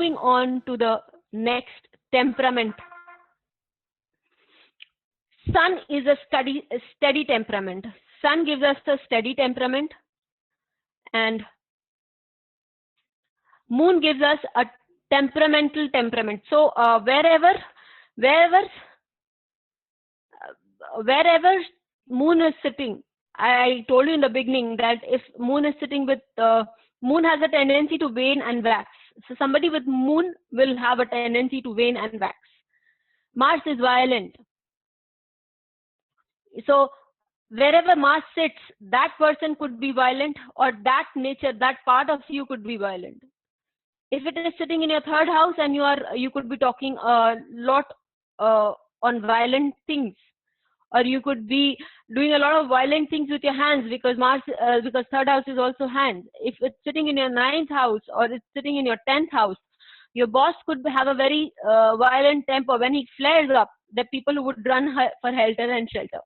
moving on to the next, temperament. Sun is a steady temperament. Sun gives us a steady temperament, and Moon gives us a temperamental temperament. So wherever Moon is sitting, I told you in the beginning that if Moon is sitting with, Moon has a tendency to wane and wax. So somebody with Moon will have a tendency to wane and wax. Mars is violent. So wherever Mars sits, that person could be violent, or that nature, that part of you could be violent. If it is sitting in your third house, and you could be talking a lot on violent things, or you could be doing a lot of violent things with your hands, because Mars, because third house is also hands. If it's sitting in your 9th house, or it's sitting in your 10th house, your boss could have a very violent temper. When he flares up, the people who would run for helter and shelter.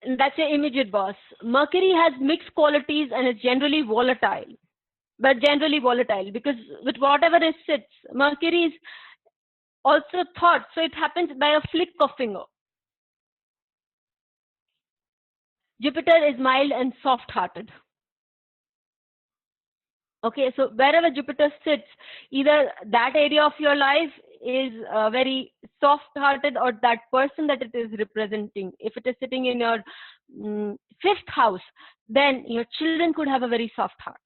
And that's your immediate boss. Mercury has mixed qualities and is generally volatile, because with whatever it sits, Mercury is also thought, so it happens by a flick of finger. Jupiter is mild and soft-hearted. Okay, so wherever Jupiter sits, either that area of your life is very soft-hearted, or that person that it is representing. If it is sitting in your 5th house, then your children could have a very soft heart.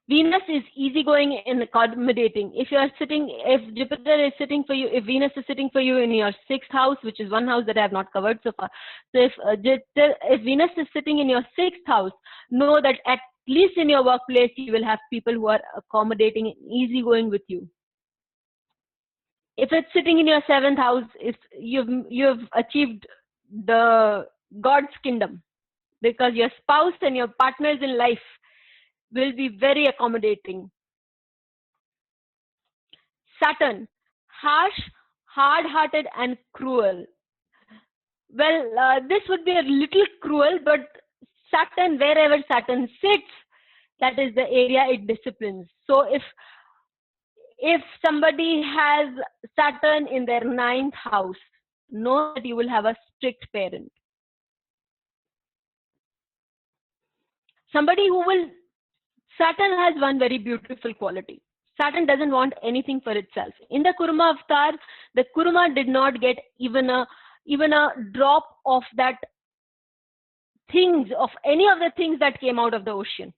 Venus is easygoing and accommodating. If Jupiter is sitting for you, if Venus is sitting for you in your 6th house, which is one house that I have not covered so far. So if Venus is sitting in your 6th house, know that at least in your workplace, you will have people who are accommodating and easygoing with you. If it's sitting in your 7th house, if you've achieved the God's kingdom, because your spouse and your partners in life will be very accommodating. Saturn, harsh, hard-hearted, and cruel. Well, this would be a little cruel, but Saturn, wherever Saturn sits, that is the area it disciplines. So if somebody has Saturn in their 9th house, know that you will have a strict parent. Saturn has one very beautiful quality. Saturn doesn't want anything for itself. In the Kurma avatar, the Kurma did not get even a drop of that things, of any of the things that came out of the ocean.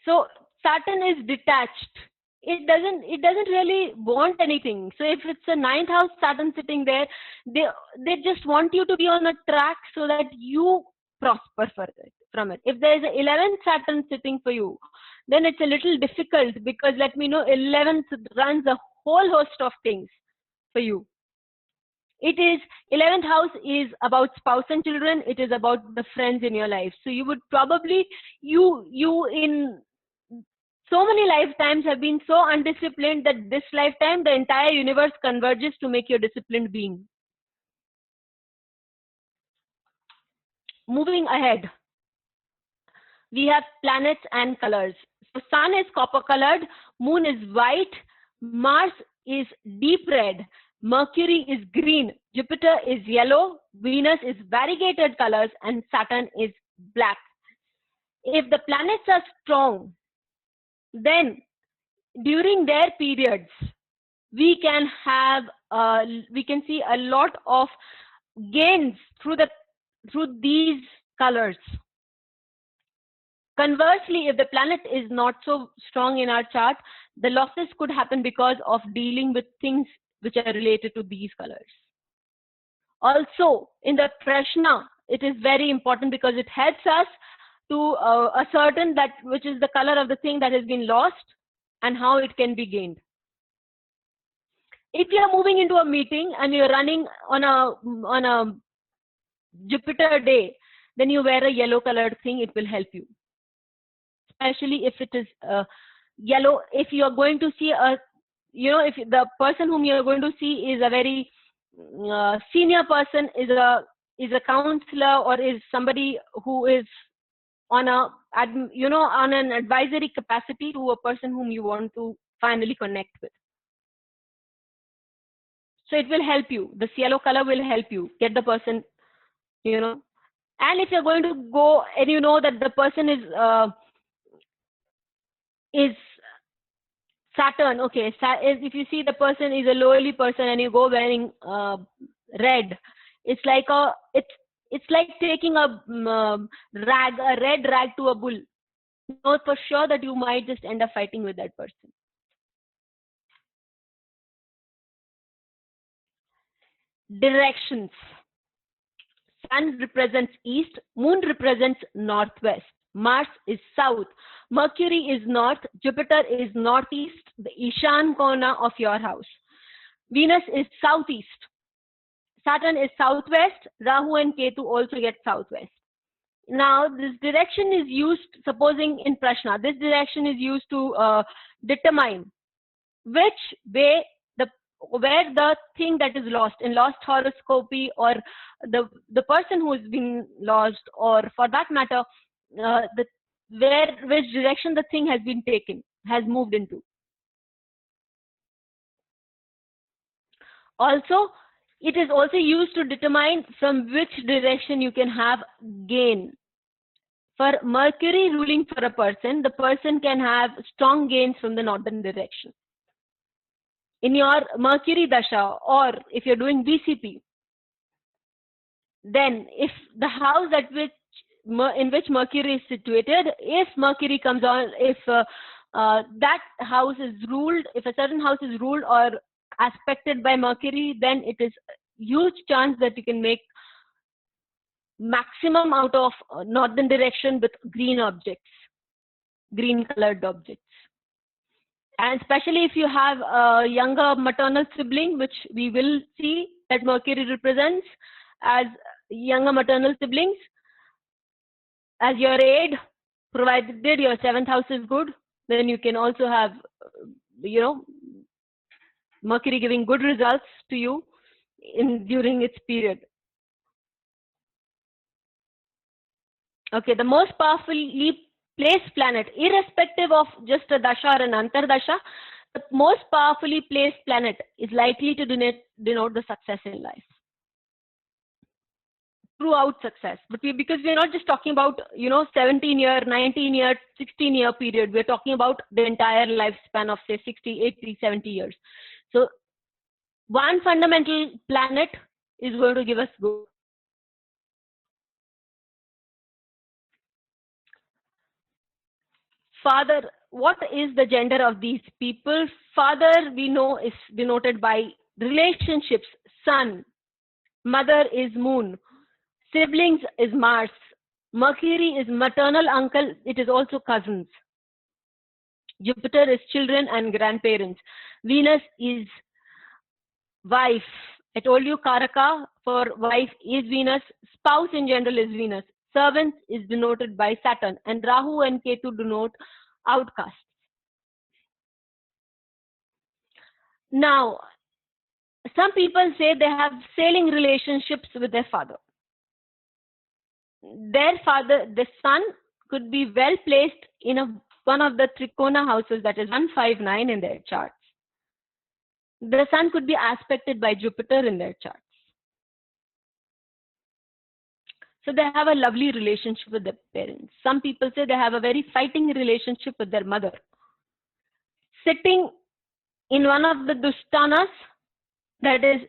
So Saturn is detached. It doesn't really want anything. So if it's a 9th house Saturn sitting there, they just want you to be on a track so that you prosper from it. If there is an 11th Saturn sitting for you, then it's a little difficult, because let me know, 11th runs a whole host of things for you. 11th house is about spouse and children. It is about the friends in your life. So you would probably, you in so many lifetimes have been so undisciplined that this lifetime the entire universe converges to make you a disciplined being. Moving ahead, we have planets and colors. So Sun is copper colored, Moon is white, Mars is deep red, Mercury is green, Jupiter is yellow, Venus is variegated colors, and Saturn is black. If the planets are strong, then during their periods, we can see a lot of gains through these colors. Conversely, if the planet is not so strong in our chart, the losses could happen because of dealing with things which are related to these colors. Also, in the Prashna, it is very important because it helps us to ascertain that which is the color of the thing that has been lost and how it can be gained. If you are moving into a meeting and you're running on a Jupiter day, then you wear a yellow colored thing, it will help you. Especially if it is yellow, if you are going to see if the person whom you are going to see is a very senior person, is is a counselor or is somebody who is on a, on an advisory capacity to a person whom you want to finally connect with. So it will help you. This yellow color will help you get the person, and if you're going to go and you know that the person is Saturn, okay, if you see the person is a lowly person and you go wearing red, it's like taking a red rag to a bull. You know for sure that you might just end up fighting with that person. Directions. Sun represents east, moon represents northwest, Mars is south, Mercury is north, Jupiter is northeast, the Ishan corner of your house. Venus is southeast, Saturn is southwest, Rahu and Ketu also get southwest. Now this direction is used, supposing in Prashna, this direction is used to determine which way where the thing that is lost in lost horoscopy, or the person who is being lost, or for that matter which direction the thing has been taken, has moved into. Also, it is also used to determine from which direction you can have gain. For Mercury ruling for a person, the person can have strong gains from the northern direction. In your Mercury Dasha, or if you're doing BCP, then if the house in which Mercury is situated, if Mercury comes on, if that house is ruled, if a certain house is ruled or aspected by Mercury, then it is a huge chance that you can make maximum out of northern direction with green objects, green colored objects. And especially if you have a younger maternal sibling, which we will see that Mercury represents as younger maternal siblings, as your aid, provided your 7th house is good, then you can also have, Mercury giving good results to you during its period. Okay, the most powerfully placed planet, irrespective of just a dasha or an antardasha, the most powerfully placed planet is likely to denote the success in life. Throughout success, but because we're not just talking about 17-year, 19-year, 16-year period, we're talking about the entire lifespan of say 60, 80, 70 years. So one fundamental planet is going to give us good. Father, what is the gender of these people? Father, we know, is denoted by relationships, sun. Mother is moon. Siblings is Mars. Mercury is maternal uncle. It is also cousins. Jupiter is children and grandparents. Venus is wife. I told you Karaka for wife is Venus. Spouse in general is Venus. Servants is denoted by Saturn. And Rahu and Ketu denote outcasts. Now, some people say they have sailing relationships with their father. Their father, the sun, could be well placed in one of the Trikona houses, that is 159 in their charts. The sun could be aspected by Jupiter in their charts. So they have a lovely relationship with their parents. Some people say they have a very fighting relationship with their mother. Sitting in one of the Dushtanas, that is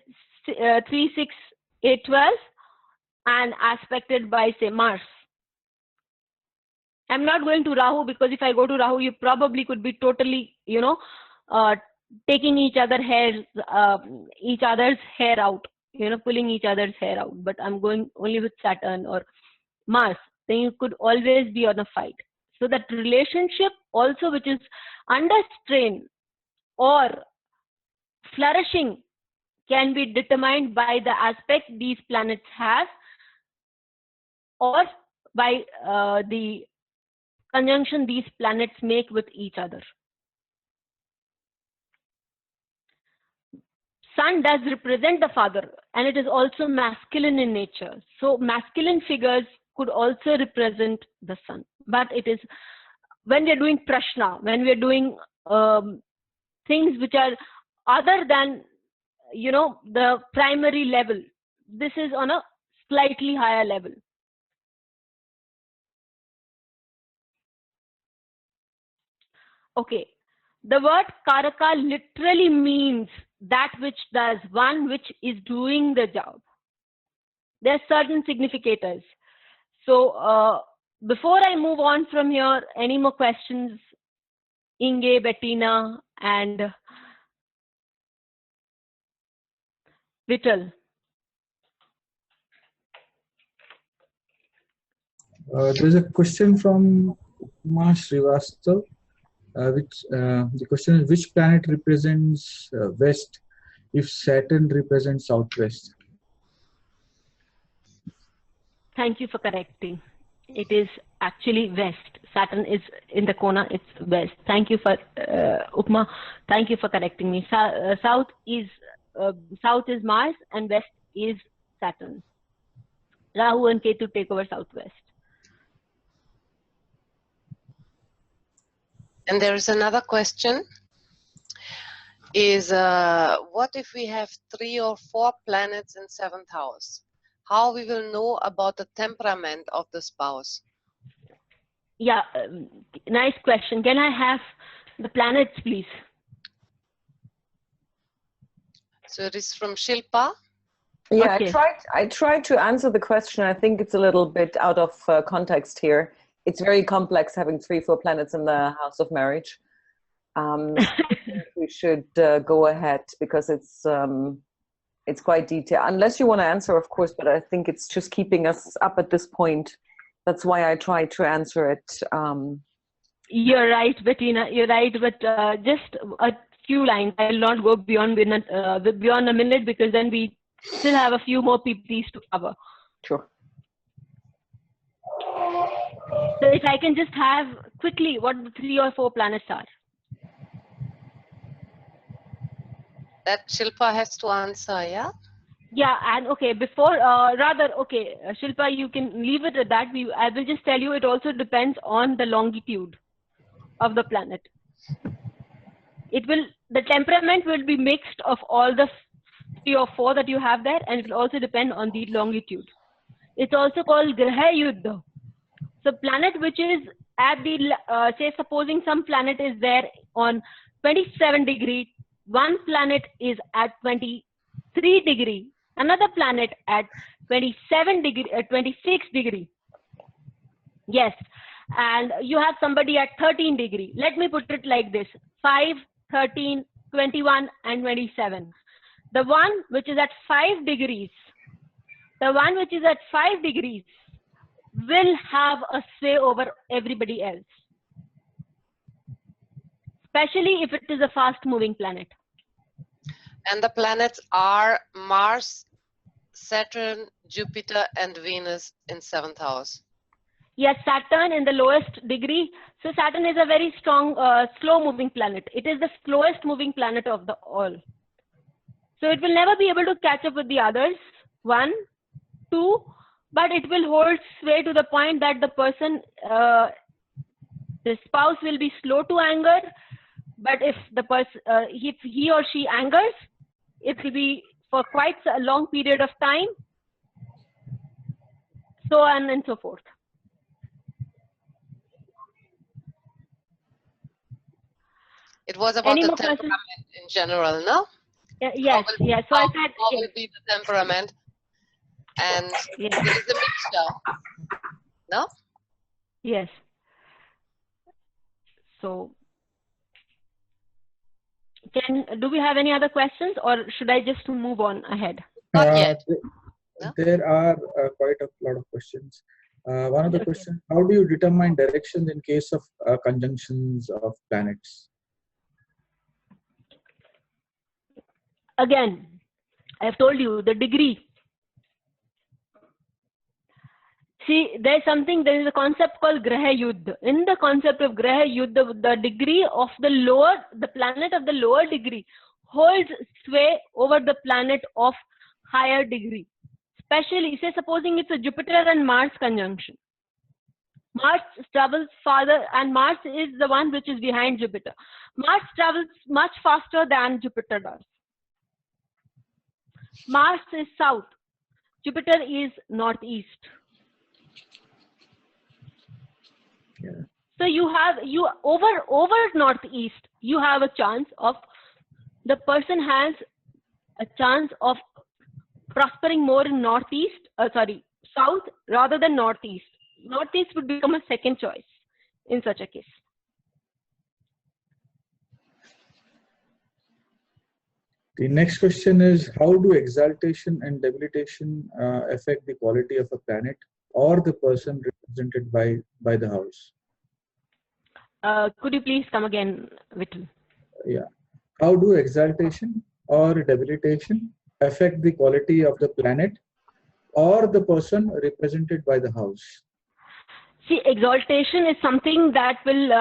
3, 6, 8, 12, and aspected by say Mars. I'm not going to Rahu, because if I go to Rahu, you probably could be totally, taking each other's hair out, pulling each other's hair out. But I'm going only with Saturn or Mars. Then you could always be on a fight. So that relationship also, which is under strain or flourishing, can be determined by the aspect these planets have, or by the conjunction these planets make with each other. sun does represent the father, and it is also masculine in nature. So masculine figures could also represent the sun. But it is when we are doing prashna, when we are doing things which are other than, you know, the primary level, this is on a slightly higher level. Okay, the word Karaka literally means that which does, one which is doing the job. There are certain significators. So before I move on from here, any more questions? Inge, Bettina, and Vittal. There's a question from Uma Srivastav. The question is, which planet represents west if Saturn represents southwest? Thank you for correcting. It is actually west. Saturn is in the corner, it's west. Thank you for Upma. Thank you for correcting me. South is Mars and west is Saturn. Rahu and Ketu take over southwest. And there is another question. Is what if we have 3 or 4 planets in 7th house? How we will know about the temperament of the spouse? Yeah, nice question. Can I have the planets, please? So it is from Shilpa. Yeah, Okay. I tried to answer the question. I think it's a little bit out of context here. It's very complex having 3, 4 planets in the house of marriage. I think we should go ahead because it's quite detailed. Unless you want to answer, of course, but I think it's just keeping us up at this point. That's why I tried to answer it. You're right, Bettina. You're right, but just a few lines. I will not go beyond a minute because then we still have a few more PPTs to cover. Sure. So if I can just have quickly what the 3 or 4 planets are. That Shilpa has to answer, yeah? Yeah, and okay, before, okay, Shilpa, you can leave it at that. I will just tell you it also depends on the longitude of the planet. The temperament will be mixed of all the 3 or 4 that you have there, and it will also depend on the longitude. It's also called Graha Yuddha. So planet which is at the, say supposing some planet is there on 27 degree, one planet is at 23 degree, another planet at 27 degree, 26 degree. Yes, and you have somebody at 13 degree. Let me put it like this: 5, 13, 21, and 27. The one which is at 5 degrees, will have a say over everybody else, especially if it is a fast-moving planet. And the planets are Mars, Saturn, Jupiter, and Venus in 7th house. Yes, Saturn in the lowest degree. So Saturn is a very strong, slow-moving planet. It is the slowest moving planet of the all. So it will never be able to catch up with the others, 1, 2, but it will hold sway to the point that the person, the spouse will be slow to anger, but if the person, if he or she angers, it will be for quite a long period of time, so on and so forth. It was about the temperament in general, no? Yes, yes. So I said, what will be the temperament? And yes. It is a mixture, no? Yes. So, do we have any other questions, or should I just move on ahead? Not yet. No? There are quite a lot of questions. One of the questions: how do you determine directions in case of conjunctions of planets? Again, I have told you the degree. See, there is a concept called Graha Yuddha. In the concept of Graha Yuddha, the degree of the planet of the lower degree holds sway over the planet of higher degree. Especially, say supposing it's a Jupiter and Mars conjunction. Mars travels farther, and Mars is the one which is behind Jupiter. Mars travels much faster than Jupiter does. Mars is south, Jupiter is northeast. Yeah. So over northeast, you have a chance of, the person has a chance of prospering more in south rather than northeast. Northeast would become a second choice in such a case. The next question is, how do exaltation and debilitation affect the quality of a planet or the person represented by the house? Could you please come again, Vittal? Yeah. How do exaltation or debilitation affect the quality of the planet or the person represented by the house? See, exaltation is something that will,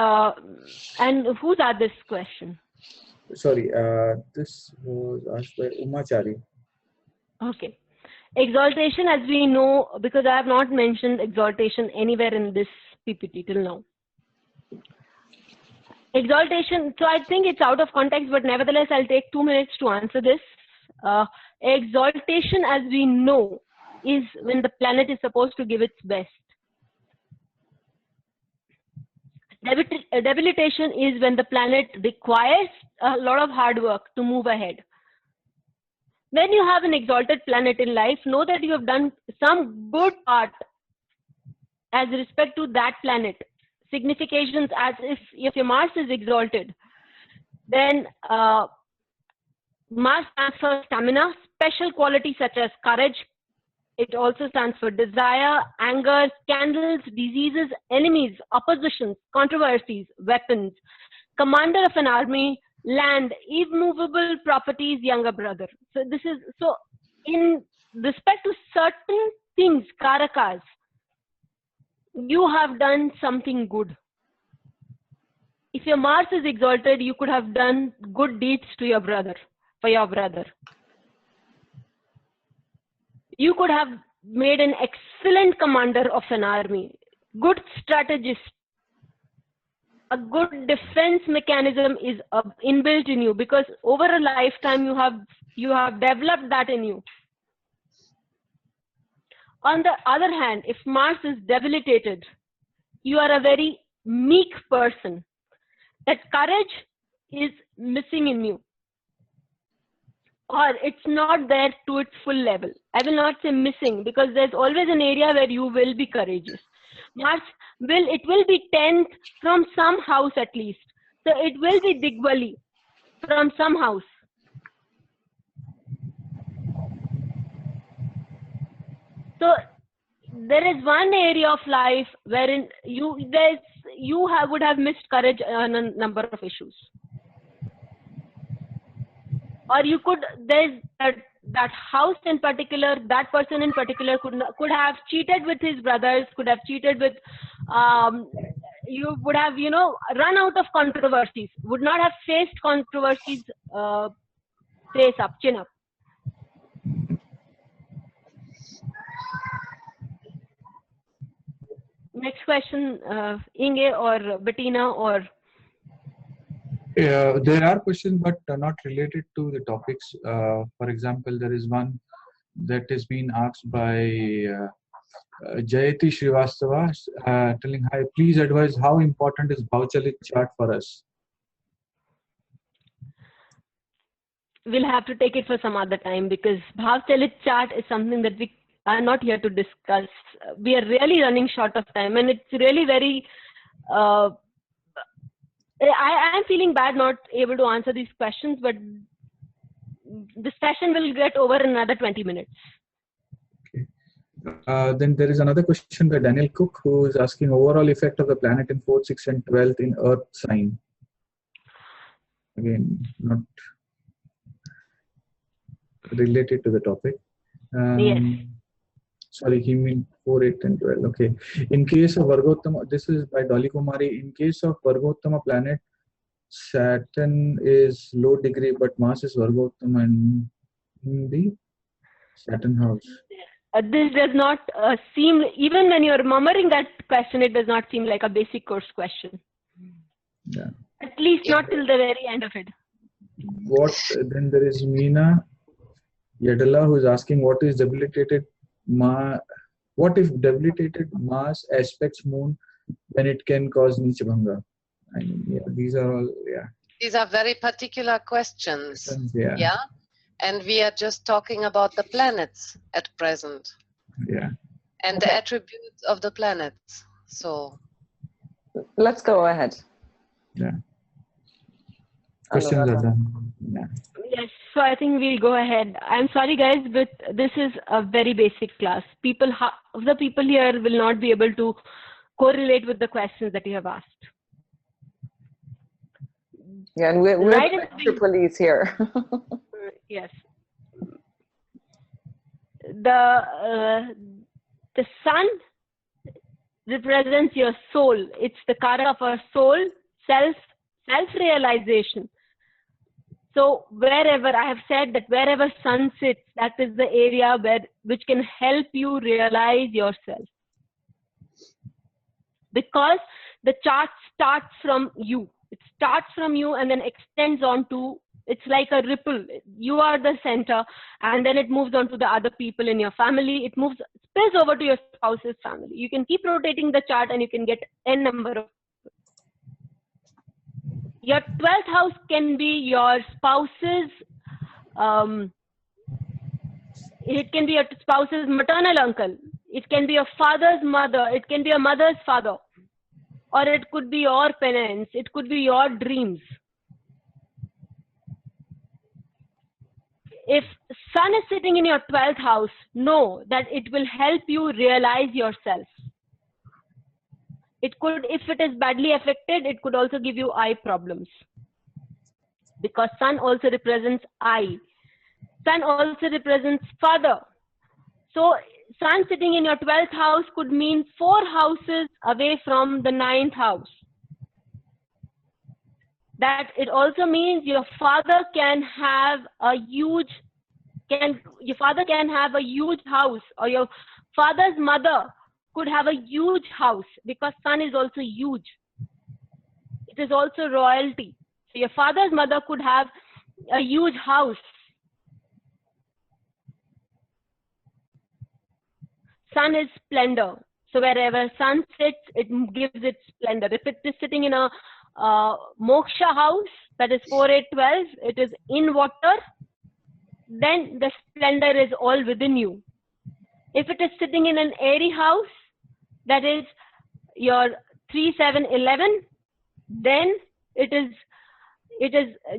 and who's asked this question? Sorry, this was asked by Umachari. Okay. Exaltation, as we know, because I have not mentioned exaltation anywhere in this PPT till now. Exaltation, so I think it's out of context, but nevertheless, I'll take 2 minutes to answer this. Exaltation, as we know, is when the planet is supposed to give its best. Debilitation is when the planet requires a lot of hard work to move ahead. When you have an exalted planet in life, know that you have done some good part as respect to that planet. Significations, as if your Mars is exalted, then Mars stands for stamina, special qualities such as courage. It also stands for desire, anger, scandals, diseases, enemies, oppositions, controversies, weapons, commander of an army, land, immovable properties, younger brother. So this is, so in respect to certain things, Karakas, you have done something good. If your Mars is exalted, you could have done good deeds to your brother, for your brother. You could have made an excellent commander of an army, good strategist. A good defense mechanism is inbuilt in you, because over a lifetime you have developed that in you. On the other hand, if Mars is debilitated, you are a very meek person. That courage is missing in you, or it's not there to its full level. I will not say missing, because there's always an area where you will be courageous. Mars will be 10th from some house at least. So it will be Digvali from some house. So there is one area of life wherein you would have missed courage on a number of issues. Or you could, there's that house in particular, that person in particular could have cheated with his brothers, could have cheated with, you would have, run out of controversies, would not have faced controversies face up, chin up. Next question, Inge or Bettina or... There are questions, but not related to the topics. For example, there is one that is being asked by Jayati Srivastava, telling, hi, please advise how important is Bhavachalit chart for us? We'll have to take it for some other time, because Bhavachalit chart is something that we are not here to discuss. We are really running short of time, and it's really very... I am feeling bad not able to answer these questions, but the session will get over in another 20 minutes. Okay. Then there is another question by Daniel Cook, who is asking overall effect of the planet in 4th, 6th and 12th in Earth sign. Again, not related to the topic. Yes. Sorry, he meant 4, 8 and 12. Okay. In case of Vargottama, this is by Dolly Kumari. In case of Vargottama planet, Saturn is low degree, but Mars is Vargottam and in the Saturn house. This does not seem, even when you're murmuring that question, it does not seem like a basic course question. Yeah. At least not till the very end of it. What then? There is Meena Yadala who is asking, what is debilitated Mars? What if debilitated Mars aspects Moon when it can cause Nichabhanga? I mean, yeah, these are all, yeah. These are very particular questions. Yeah. Yeah. And we are just talking about the planets at present. Yeah. And the attributes of the planets. So Let's go ahead. Yeah. Questions are done. Yeah. Yes, so I think we'll go ahead. I'm sorry guys, but this is a very basic class. Half of the people here will not be able to correlate with the questions that you have asked. Yeah, and we're Right the police here. Yes. The sun represents your soul. It's the Kara of our soul, self-realization. So wherever, I have said that wherever sun sits, that is the area which can help you realize yourself. Because the chart starts from you. It starts from you and then extends on to, it's like a ripple. You are the center, and then it moves on to the other people in your family. It spills over to your spouse's family. You can keep rotating the chart and you can get n number of. Your 12th house can be your spouse's, it can be your spouse's maternal uncle. It can be your father's mother. It can be your mother's father. Or it could be your parents. It could be your dreams. If sun is sitting in your 12th house, know that it will help you realize yourself. It could, if it is badly affected, it could also give you eye problems. Because sun also represents eye. Sun also represents father. So sun sitting in your 12th house could mean 4 houses away from the 9th house. That it also means your father can have a huge, house, or your father's mother could have a huge house, because sun is also huge. It is also royalty. So your father's mother could have a huge house. Sun is splendor. So wherever sun sits, it gives it splendor. If it is sitting in a moksha house, that is 4, 8, 12, it is in water, then the splendor is all within you. If it is sitting in an airy house, that is your 3, 7, 11, then it is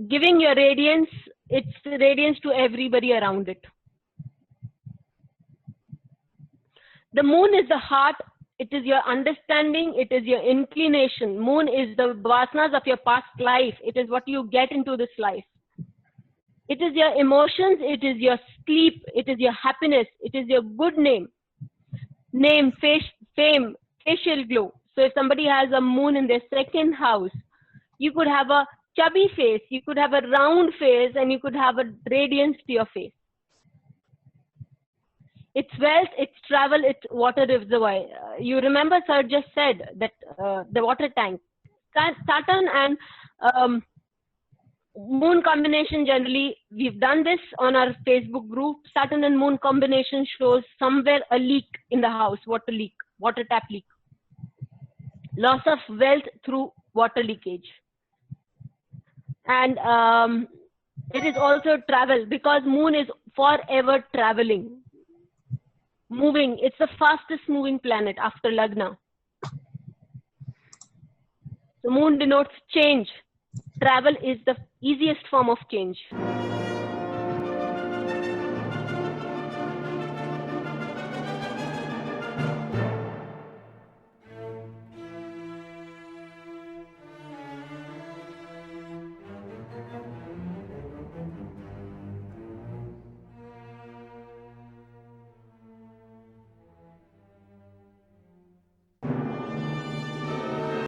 giving your radiance, its radiance to everybody around it. The moon is the heart. It is your understanding. It is your inclination. Moon is the vasanas of your past life. It is what you get into this life. It is your emotions. It is your sleep. It is your happiness. It is your good name, fame, facial glow. So if somebody has a moon in their 2nd house, you could have a chubby face, you could have a round face, and you could have a radiance to your face. It's wealth, it's travel, it's water reservoir. You remember sir just said that the water tank. Saturn and moon combination, generally, we've done this on our Facebook group. Saturn and moon combination shows somewhere a leak in the house, water leak, water tap leak. Loss of wealth through water leakage. And it is also travel, because moon is forever traveling. Moving, it's the fastest moving planet after Lagna. The moon denotes change. Travel is the easiest form of change.